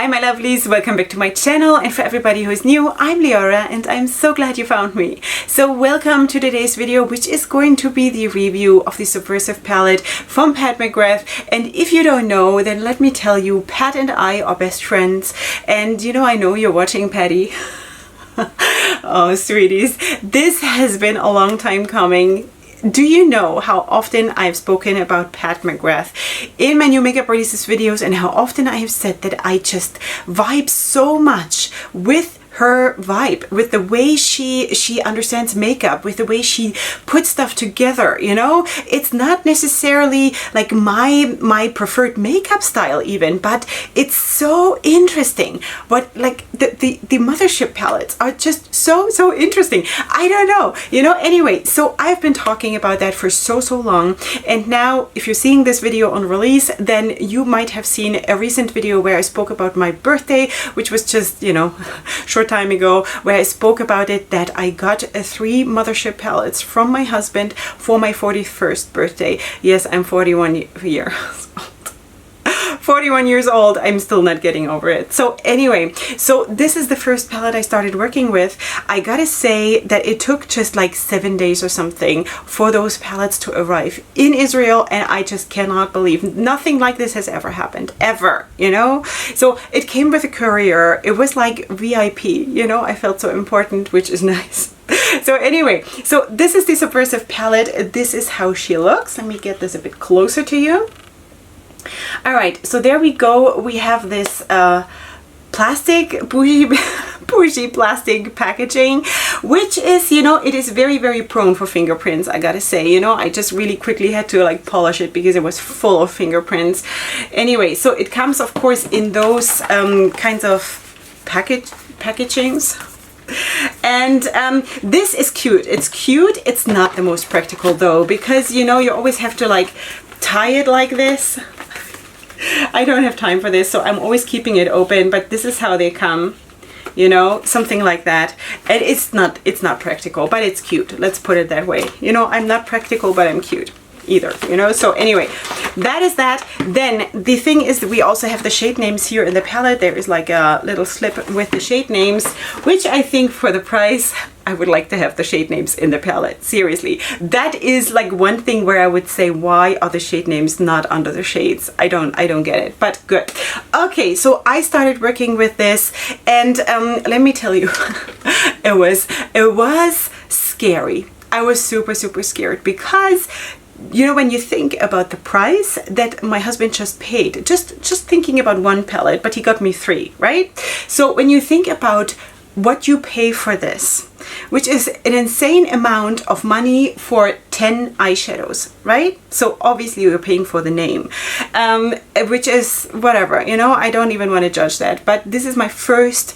my lovelies, welcome back to my channel, and for everybody who is new, I'm Leorah and I'm so glad you found me. So welcome to today's video, which is going to be the review of the Subversive palette from Pat McGrath. And if you don't know, then let me tell you, Pat and I are best friends, and you know, I know you're watching, Patty. Oh, sweeties, this has been a long time coming. Do you know how often I've spoken about Pat McGrath in my new makeup releases videos, and how often I have said that I just vibe so much with her vibe, with the way she understands makeup, with the way she puts stuff together, you know? It's not necessarily like my preferred makeup style even, but it's so interesting. What, like, the Mothership palettes are just so interesting. I don't know, you know? Anyway, so I've been talking about that for so long, and now if you're seeing this video on release, then you might have seen a recent video where I spoke about my birthday, which was just, you know, short time ago, where I spoke about it, that I got 3 Mothership palettes from my husband for my 41st birthday. Yes, I'm 41 years old. 41 years old. I'm still not getting over it. So anyway, so this is the first palette I started working with. I gotta say that it took just like 7 days or something for those palettes to arrive in Israel, and I just cannot believe nothing like this has ever happened, ever, you know? So it came with a courier. It was like VIP, you know? I felt so important, which is nice. So anyway, so this is the Subversive palette. This is how she looks. Let me get this a bit closer to you. All right, so there we go. We have this plastic, bougie plastic packaging, which is, you know, it is very prone for fingerprints, I gotta say. You know, I just really quickly had to like polish it because it was full of fingerprints. Anyway, so it comes, of course, in those kinds of packagings. And this is cute. It's cute. It's not the most practical though, because, you know, you always have to like tie it like this. I don't have time for this, so I'm always keeping it open, but this is how they come, you know, something like that. And it's not practical, but it's cute. Let's put it that way. You know, I'm not practical, but I'm cute either, you know? So anyway, that is that. Then the thing is that we also have the shade names here in the palette. There is like a little slip with the shade names, which I think for the price, I would like to have the shade names in the palette. Seriously, that is like one thing where I would say, why are the shade names not under the shades? I don't get it, but good. Okay, so I started working with this, and let me tell you, it was scary. I was super scared because, you know, when you think about the price that my husband just paid, just thinking about one palette, but he got me 3, right? So when you think about what you pay for this, which is an insane amount of money for 10 eyeshadows, right? So obviously you're paying for the name, which is whatever, you know, I don't even want to judge that. But this is my first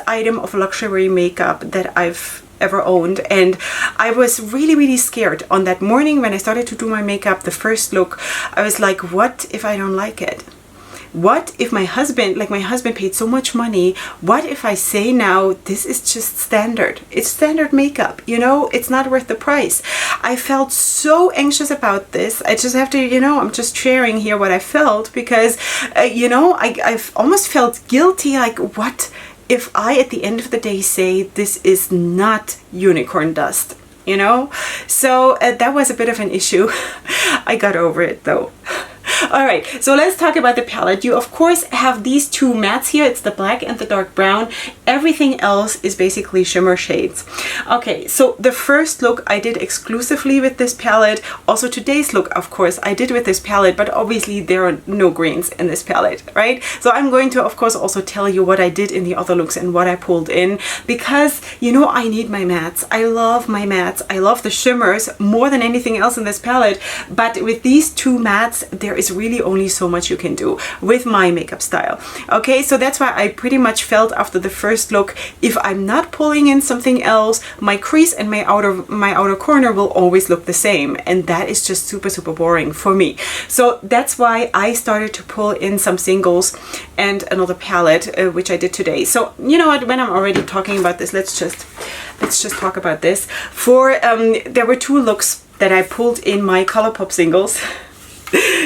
item of luxury makeup that I've ever owned, and I was really scared on that morning when I started to do my makeup. The first look, I was like, what if I don't like it? What if my husband paid so much money, what if I say now this is just standard? It's standard makeup, you know, it's not worth the price. I felt so anxious about this. I just have to, you know, I'm just sharing here what I felt, because, you know, I've almost felt guilty, like, what if I at the end of the day say this is not unicorn dust, you know? So that was a bit of an issue. I got over it though. All right, so let's talk about the palette. You of course have these 2 mattes here. It's the black and the dark brown. Everything else is basically shimmer shades. Okay, so the first look I did exclusively with this palette. Also today's look, of course, I did with this palette, but obviously there are no greens in this palette, right? So I'm going to, of course, also tell you what I did in the other looks and what I pulled in, because, you know, I need my mattes. I love my mattes. I love the shimmers more than anything else in this palette, but with these 2 mattes, there is really only so much you can do with my makeup style. Okay, so that's why I pretty much felt after the first look, if I'm not pulling in something else, my crease and my outer corner will always look the same, and that is just super boring for me. So that's why I started to pull in some singles and another palette, which I did today. So you know what, when I'm already talking about this, let's just talk about this. For there were 2 looks that I pulled in my ColourPop singles.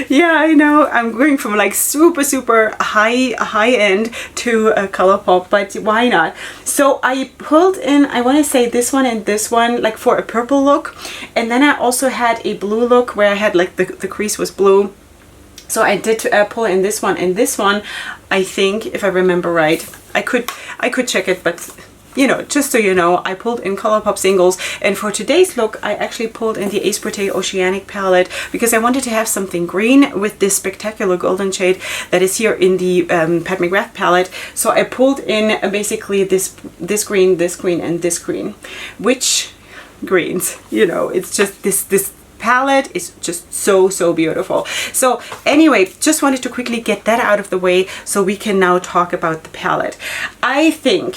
Yeah, I know. I'm going from like super high end to a ColourPop, but why not? So I pulled in, I want to say this one and this one, like for a purple look. And then I also had a blue look where I had like the crease was blue. So I did pull in this one and this one. I think, if I remember right, I could check it, but you know, just so you know, I pulled in ColourPop singles, and for today's look I actually pulled in the Ace Brute Oceanic palette because I wanted to have something green with this spectacular golden shade that is here in the Pat McGrath palette. So I pulled in basically this green, and this green. Which greens, you know, it's just this palette is just so beautiful. So anyway, just wanted to quickly get that out of the way so we can now talk about the palette. I think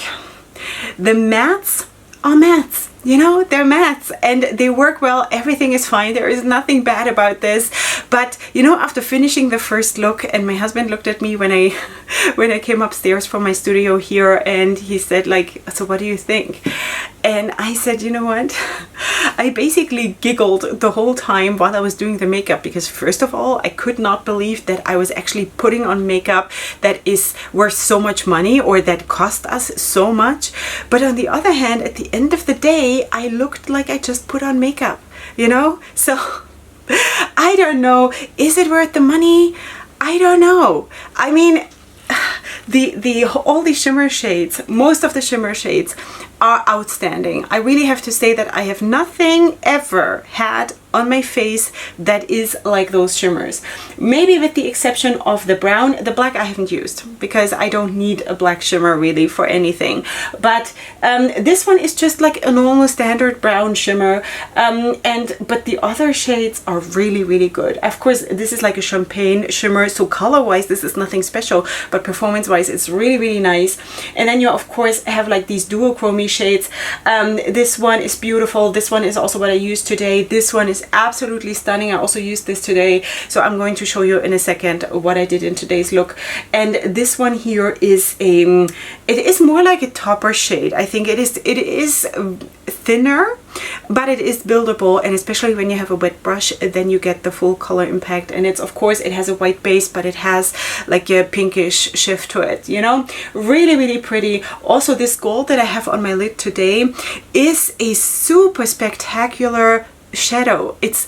the mattes are mattes, you know, they're mattes and they work well. Everything is fine. There is nothing bad about this. But you know, after finishing the first look, and my husband looked at me when I came upstairs from my studio here, and he said like, so what do you think? And I said, you know what? I basically giggled the whole time while I was doing the makeup, because first of all, I could not believe that I was actually putting on makeup that is worth so much money or that cost us so much. But on the other hand, at the end of the day, I looked like I just put on makeup, you know? So I don't know. Is it worth the money? I don't know. I mean, all the shimmer shades, most of the shimmer shades are outstanding. I really have to say that I have nothing ever had on my face that is like those shimmers. Maybe with the exception of the brown. The black I haven't used because I don't need a black shimmer really for anything. But this one is just like a normal standard brown shimmer. But the other shades are really good. Of course, this is like a champagne shimmer, so color-wise this is nothing special, but performance-wise it's really nice. And then you of course have like these duochrome shades. This one is beautiful. This one is also what I used today. This one is absolutely stunning. I also used this today, so I'm going to show you in a second what I did in today's look. And this one here is it is more like a topper shade. I think it is thinner, but it is buildable, and especially when you have a wet brush, then you get the full color impact. And it's, of course, it has a white base, but it has like a pinkish shift to it, you know. Really pretty. Also, this gold that I have on my lid today is a super spectacular shadow. It's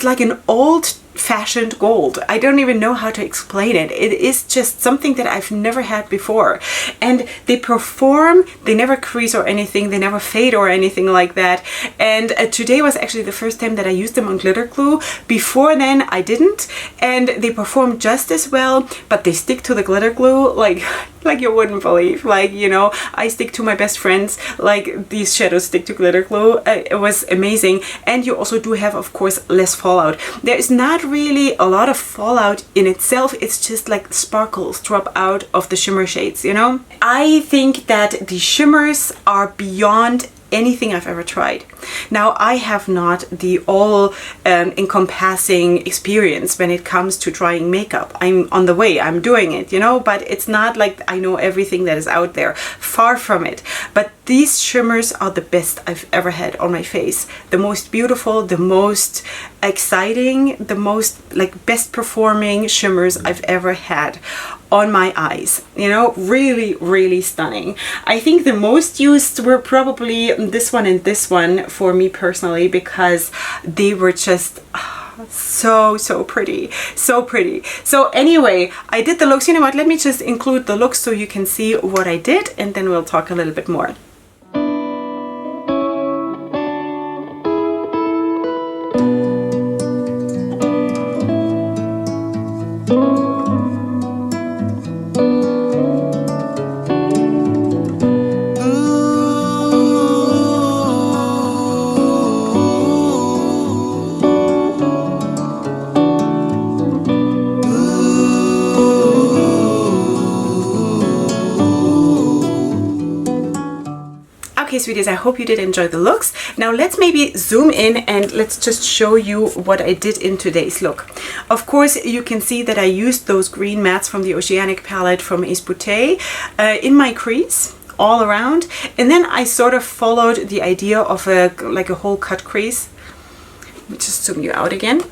like an old-fashioned gold. I don't even know how to explain it. It is just something that I've never had before. And they perform, they never crease or anything, they never fade or anything like that. And today was actually the first time that I used them on glitter glue. Before then I didn't, and they perform just as well, but they stick to the glitter glue like you wouldn't believe. Like, you know, I stick to my best friends like these shadows stick to glitter glue. It was amazing. And you also do have, of course, less fallout. There is not really a lot of fallout in itself. It's just like sparkles drop out of the shimmer shades, you know. I think that the shimmers are beyond anything I've ever tried. Now, I have not the all encompassing experience when it comes to trying makeup. I'm on the way, I'm doing it, you know, but it's not like I know everything that is out there. Far from it. But these shimmers are the best I've ever had on my face. The most beautiful, the most exciting, the most like best performing shimmers I've ever had on my eyes, you know. Really stunning. I think the most used were probably this one and this one for me personally, because they were just so pretty, so pretty. So anyway, I did the looks. You know what, let me just include the looks so you can see what I did, and then we'll talk a little bit more. Okay, sweeties, I hope you did enjoy the looks. Now let's maybe zoom in and let's just show you what I did in today's look. Of course, you can see that I used those green mattes from the Oceanic palette from Ace Brute in my crease all around, and then I sort of followed the idea of like a whole cut crease. Let me just zoom you out again.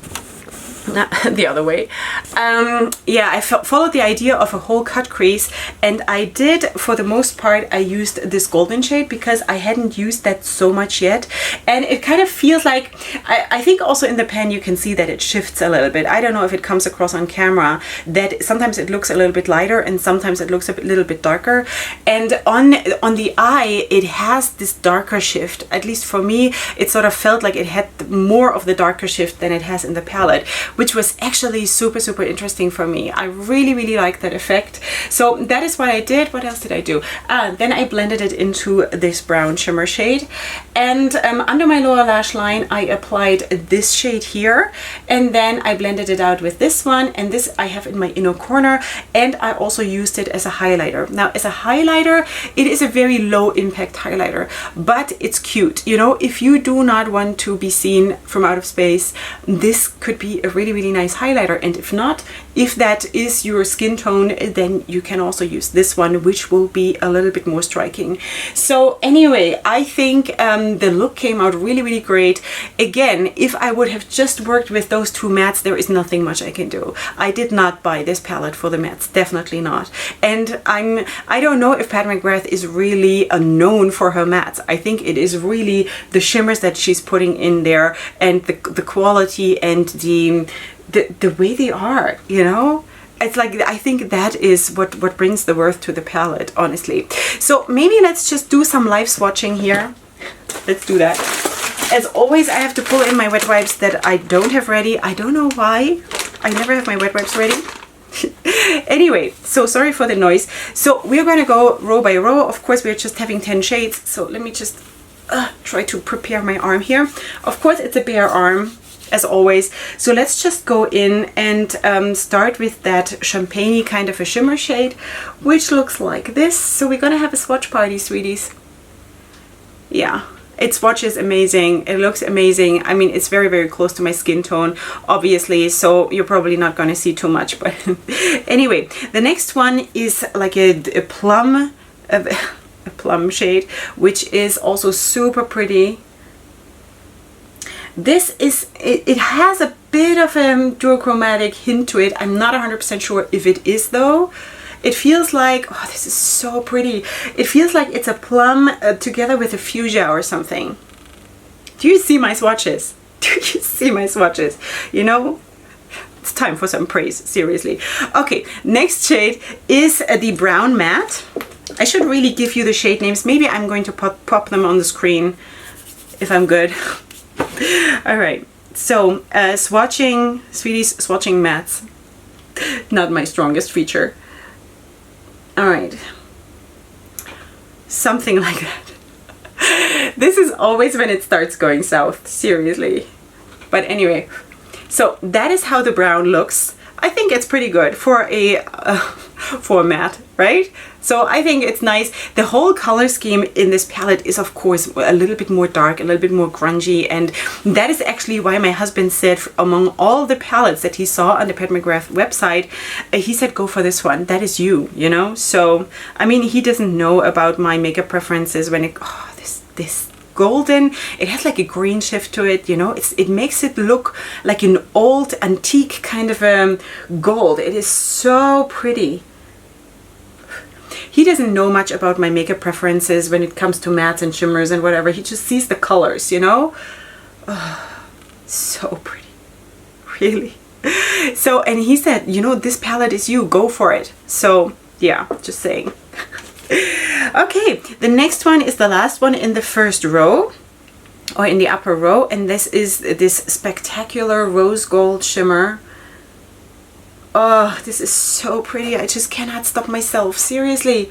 the other way. Yeah, I followed the idea of a whole cut crease, and I did, for the most part, I used this golden shade because I hadn't used that so much yet, and it kind of feels like, I think also in the pen you can see that it shifts a little bit. I don't know if it comes across on camera, that sometimes it looks a little bit lighter and sometimes it looks a little bit darker, and on the eye it has this darker shift. At least for me, it sort of felt like it had more of the darker shift than it has in the palette, which was actually super interesting for me. I really like that effect. So that is what I did. What else did I do? Then I blended it into this brown shimmer shade, and under my lower lash line I applied this shade here, and then I blended it out with this one, and this I have in my inner corner, and I also used it as a highlighter. Now as a highlighter, it is a very low impact highlighter, but it's cute. You know, if you do not want to be seen from out of space, this could be a really nice highlighter, and if not, if that is your skin tone, then you can also use this one, which will be a little bit more striking. So anyway, I think the look came out really great. Again, if I would have just worked with those two mattes, there is nothing much I can do. I did not buy this palette for the mattes, definitely not. And I don't know if Pat McGrath is really known for her mattes. I think it is really the shimmers that she's putting in there, and the quality and the way they are, you know? It's like, I think that is what brings the worth to the palette, honestly. So maybe let's just do some live swatching here. Let's do that. As always, I have to pull in my wet wipes that I don't have ready. I don't know why. I never have my wet wipes ready. Anyway, so sorry for the noise. So we're going to go row by row. Of course, we're just having 10 shades. So let me just try to prepare my arm here. Of course, it's a bare arm, as always. So let's just go in and start with that champagne-y kind of a shimmer shade, which looks like this. So we're gonna have a swatch party, sweeties. Yeah, it swatches amazing. It looks amazing. I mean, it's very close to my skin tone, obviously, so you're probably not gonna see too much, but anyway, the next one is like a plum shade, which is also super pretty. This is, it has a bit of a duochromatic hint to it. I'm not 100% sure if it is though. It feels like, oh, this is so pretty. It feels like it's a plum together with a fuchsia or something. Do you see my swatches? Do you see my swatches? You know, it's time for some praise, seriously. Okay, next shade is the brown matte. I should really give you the shade names. Maybe I'm going to pop them on the screen if I'm good. All right, so swatching, sweeties, swatching mattes, not my strongest feature. All right, something like that. This is always when it starts going south, seriously. But anyway, so that is how the brown looks. I think it's pretty good for a matte, right? So I think it's nice. The whole color scheme in this palette is of course a little bit more dark, a little bit more grungy, and that is actually why my husband said among all the palettes that he saw on the Pat McGrath website, he said go for this one. That is you, you know? So, I mean, he doesn't know about my makeup preferences when it, oh, this golden, it has like a green shift to it, you know, it makes it look like an old antique kind of gold. It is so pretty. He doesn't know much about my makeup preferences when it comes to mattes and shimmers and whatever. He just sees the colors, you know. Oh, so pretty, really. So, and he said, you know, this palette is you, go for it. So yeah, just saying. Okay, the next one is the last one in the first row, or in the upper row, and this is this spectacular rose gold shimmer. Oh, this is so pretty. I just cannot stop myself, seriously.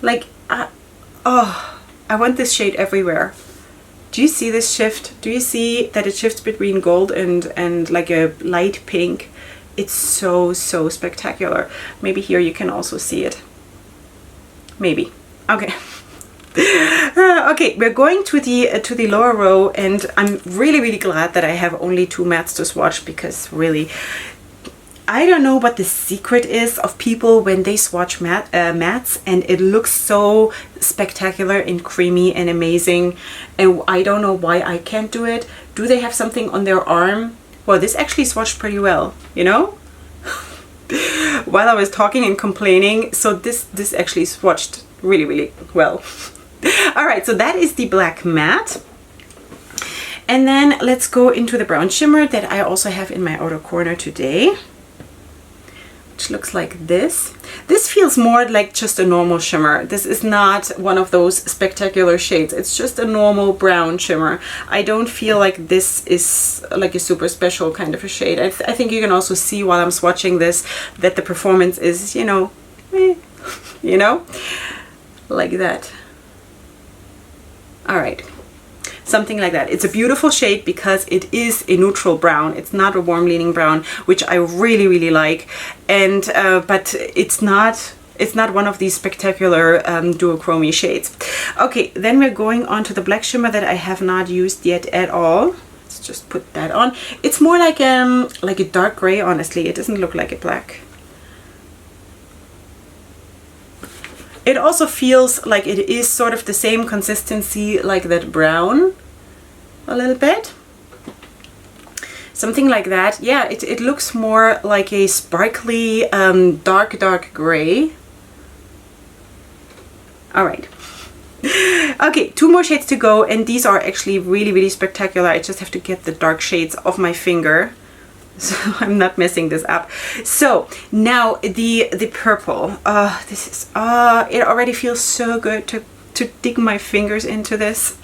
Like, oh, I want this shade everywhere. Do you see this shift? Do you see that it shifts between gold and like a light pink? It's so spectacular. Maybe here you can also see it. Maybe. Okay. Okay, we're going to the lower row, and I'm really glad that I have only 2 mattes to swatch, because really, I don't know what the secret is of people when they swatch mattes and it looks so spectacular and creamy and amazing, and I don't know why I can't do it. Do they have something on their arm? Well, this actually swatched pretty well, you know? While I was talking and complaining, so this actually swatched really, really well. All right, so that is the black matte. And then let's go into the brown shimmer that I also have in my outer corner today, which looks like this. This feels more like just a normal shimmer. This is not one of those spectacular shades. It's just a normal brown shimmer. I don't feel like this is like a super special kind of a shade. I think you can also see while I'm swatching this that the performance is, you know, you know, like that. All right. Something like that. It's a beautiful shade because it is a neutral brown. It's not a warm leaning brown, which I really, really like. And but it's not one of these spectacular duochrome shades. Okay, then we're going on to the black shimmer that I have not used yet at all. Let's just put that on. It's more like a dark gray, honestly. It doesn't look like a black. It also feels like it is sort of the same consistency like that brown, a little bit. Something like that. Yeah, it looks more like a sparkly dark gray. All right. Okay, 2 more shades to go, and these are actually really, really spectacular. I just have to get the dark shades off my finger, so I'm not messing this up. So now the purple. This is it already feels so good to dig my fingers into this.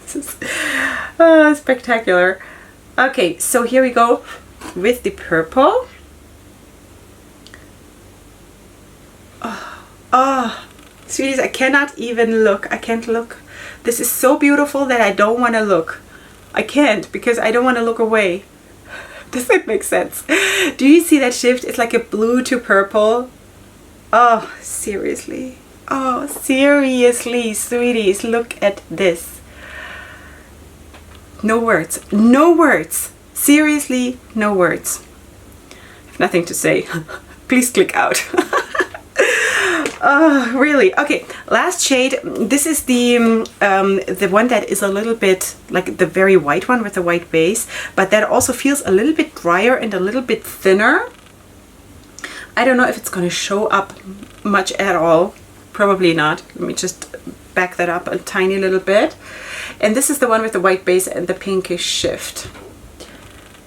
This is spectacular. Okay, so here we go with the purple. Sweeties, I cannot even look. I can't look. This is so beautiful that I don't want to look. I can't, because I don't want to look away. Does that make sense? Do you see that shift? It's like a blue to purple. Oh, seriously. Oh, seriously, sweeties, look at this. No words. No words. Seriously, no words. I have nothing to say. Please click out. Oh, really? Okay, last shade. This is the one that is a little bit like the very white one with the white base, but that also feels a little bit drier and a little bit thinner. I don't know if it's going to show up much at all. Probably not. Let me just back that up a tiny little bit. And this is the one with the white base and the pinkish shift.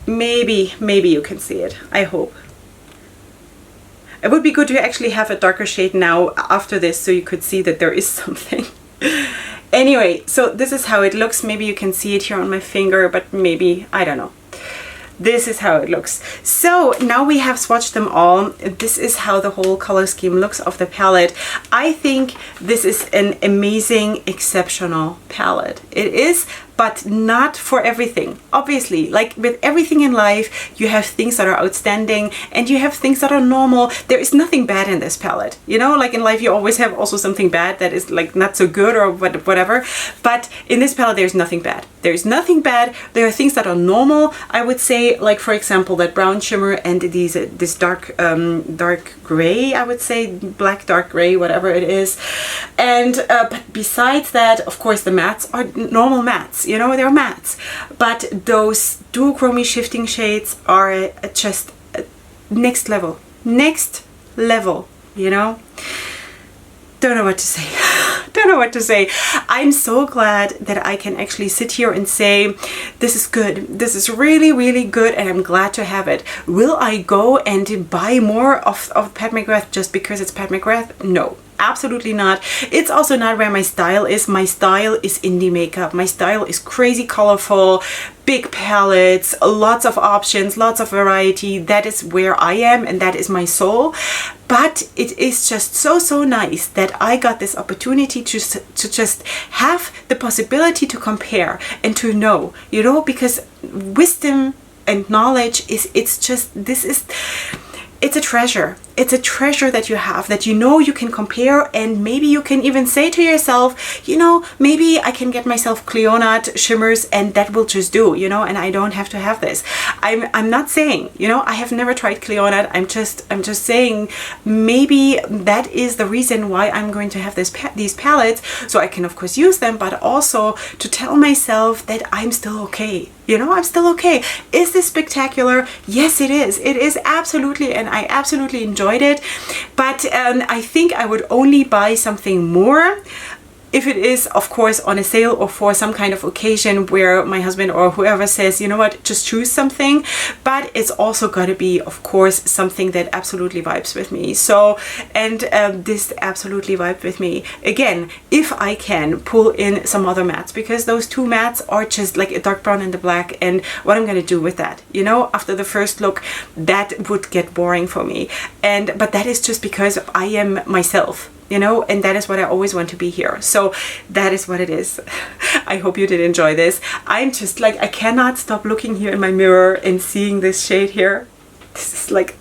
Maybe you can see it. I hope. It would be good to actually have a darker shade now after this so you could see that there is something. Anyway, so this is how it looks. Maybe you can see it here on my finger, but maybe, I don't know. This is how it looks. So now we have swatched them all. This is how the whole color scheme looks of the palette. I think this is an amazing, exceptional palette. It is, but not for everything. Obviously, like with everything in life, you have things that are outstanding and you have things that are normal. There is nothing bad in this palette. You know, like in life, you always have also something bad that is like not so good or whatever. But in this palette, there's nothing bad. There's nothing bad. There are things that are normal. I would say, like for example, that brown shimmer and this dark gray, I would say, black, dark gray, whatever it is. And but besides that, of course, the mattes are normal mattes. You know, they're mattes, but those duochrome shifting shades are just next level, you know. Don't know what to say. Don't know what to say. I'm so glad that I can actually sit here and say, this is good. This is really, really good, and I'm glad to have it. Will I go and buy more of Pat McGrath just because it's Pat McGrath? No. Absolutely not. It's also not where my style is. My style is indie makeup. My style is crazy colorful, big palettes, lots of options, lots of variety. That is where I am and that is my soul. But it is just so nice that I got this opportunity to just have the possibility to compare and to know, you know, because wisdom and knowledge it's a treasure. it's a treasure that you have, that you know you can compare, and maybe you can even say to yourself, you know, maybe I can get myself Cleonat shimmers and that will just do, you know, and I don't have to have this. I'm not saying, you know, I have never tried Cleonat. I'm just saying maybe that is the reason why I'm going to have these palettes, so I can of course use them, but also to tell myself that I'm still okay. You know, I'm still okay. Is this spectacular? Yes, it is. It is absolutely, and I absolutely enjoyed it. But I think I would only buy something more if it is, of course, on a sale or for some kind of occasion where my husband or whoever says, you know what, just choose something. But it's also got to be, of course, something that absolutely vibes with me. So, and this absolutely vibed with me. Again, if I can pull in some other mattes, because those two mattes are just like a dark brown and the black, and what I'm going to do with that, you know, after the first look, that would get boring for me. But that is just because I am myself, you know, and that is what I always want to be here. So that is what it is. I hope you did enjoy this. I'm just like, I cannot stop looking here in my mirror and seeing this shade here. This is like,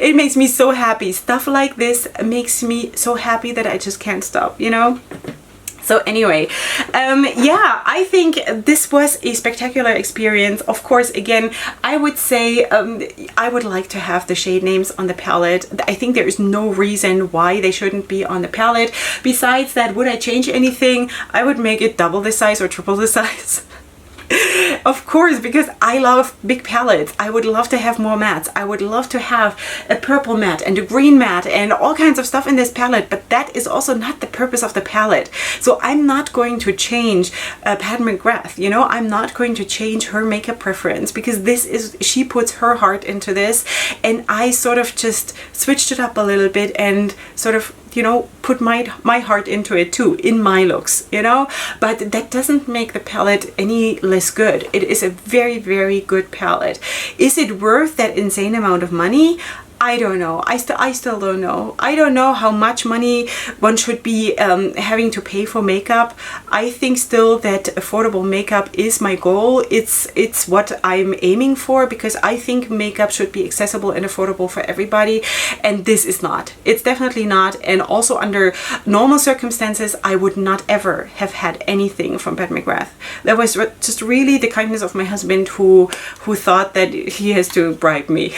it makes me so happy. Stuff like this makes me so happy that I just can't stop, you know. So anyway, yeah, I think this was a spectacular experience. Of course, again, I would say I would like to have the shade names on the palette. I think there is no reason why they shouldn't be on the palette. Besides that, would I change anything? I would make it double the size or triple the size. Of course, because I love big palettes. I would love to have more mattes. I would love to have a purple matte and a green matte and all kinds of stuff in this palette, but that is also not the purpose of the palette. So I'm not going to change Pat McGrath, you know, I'm not going to change her makeup preference, because this is, she puts her heart into this, and I sort of just switched it up a little bit and sort of, you know, put my heart into it too, in my looks, you know, but that doesn't make the palette any less good. It is a very, very good palette. Is it worth that insane amount of money? I don't know. I still don't know. I don't know how much money one should be having to pay for makeup. I think still that affordable makeup is my goal. It's what I'm aiming for, because I think makeup should be accessible and affordable for everybody, and this is not. It's definitely not. And also under normal circumstances, I would not ever have had anything from Pat McGrath. That was just really the kindness of my husband who thought that he has to bribe me.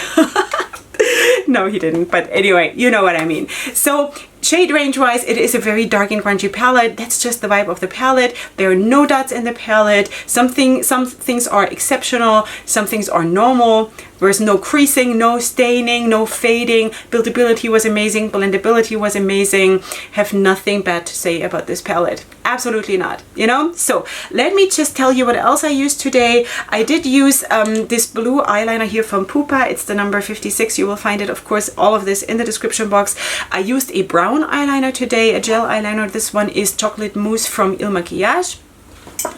No, he didn't. But anyway, you know what I mean. So shade range wise, it is a very dark and grungy palette. That's just the vibe of the palette. There are no dots in the palette. Some things are exceptional. Some things are normal. There's no creasing, no staining, no fading. Buildability was amazing. Blendability was amazing. Have nothing bad to say about this palette. Absolutely not, you know? So let me just tell you what else I used today. I did use this blue eyeliner here from Pupa. It's the number 56. You will find it, of course, all of this in the description box. I used a brown eyeliner today, a gel eyeliner. This one is Chocolate Mousse from Il Maquillage.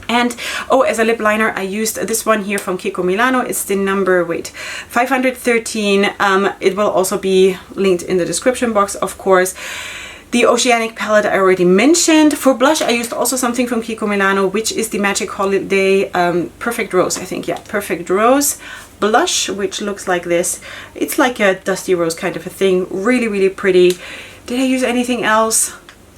And oh, as a lip liner, I used this one here from Kiko Milano. It's the number, 513. It will also be linked in the description box, of course. The Oceanic palette I already mentioned. For blush, I used also something from Kiko Milano, which is the Magic Holiday Perfect Rose, I think. Yeah, Perfect Rose blush, which looks like this. It's like a dusty rose kind of a thing. Really, really pretty. Did I use anything else?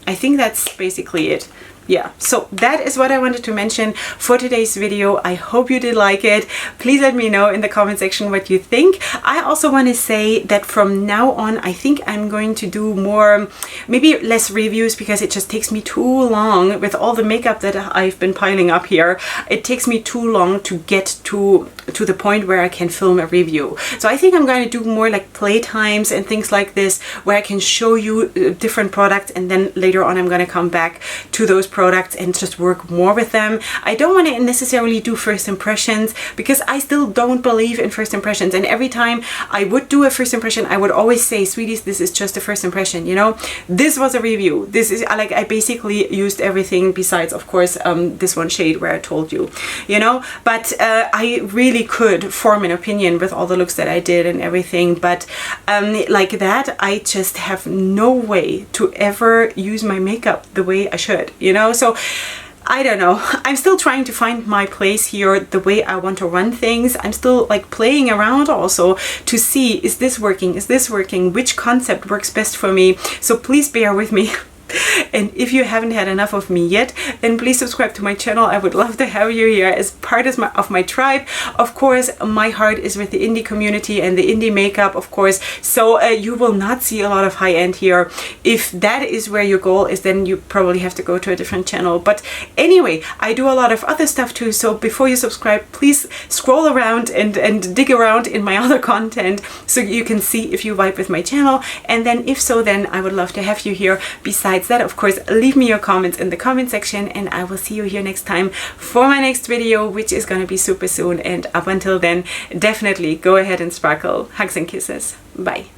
I think that's basically it. Yeah, so that is what I wanted to mention for today's video. I hope you did like it. Please let me know in the comment section what you think. I also want to say that from now on, I think I'm going to do more, maybe less reviews, because it just takes me too long with all the makeup that I've been piling up here. It takes me too long to get to the point where I can film a review. So I think I'm going to do more like playtimes and things like this, where I can show you different products, and then later on I'm going to come back to those products and just work more with them. I don't want to necessarily do first impressions, because I still don't believe in first impressions, and every time I would do a first impression, I would always say, sweeties, this is just a first impression, you know. This was a review. This is like, I basically used everything besides, of course, this one shade where I told you, you know. But I really could form an opinion with all the looks that I did and everything, but like that, I just have no way to ever use my makeup the way I should, you know. So I don't know. I'm still trying to find my place here, the way I want to run things. I'm still like playing around also to see, is this working? Is this working? Which concept works best for me? So please bear with me. And if you haven't had enough of me yet, then please subscribe to my channel. I would love to have you here as part of my tribe. Of course, my heart is with the indie community and the indie makeup, of course. So you will not see a lot of high-end here. If that is where your goal is, then you probably have to go to a different channel. But anyway, I do a lot of other stuff too. So before you subscribe, please scroll around and dig around in my other content so you can see if you vibe with my channel. And then if so, then I would love to have you here. Besides that, of course, leave me your comments in the comment section, and I will see you here next time for my next video, which is going to be super soon. And up until then, definitely go ahead and sparkle. Hugs and kisses. Bye.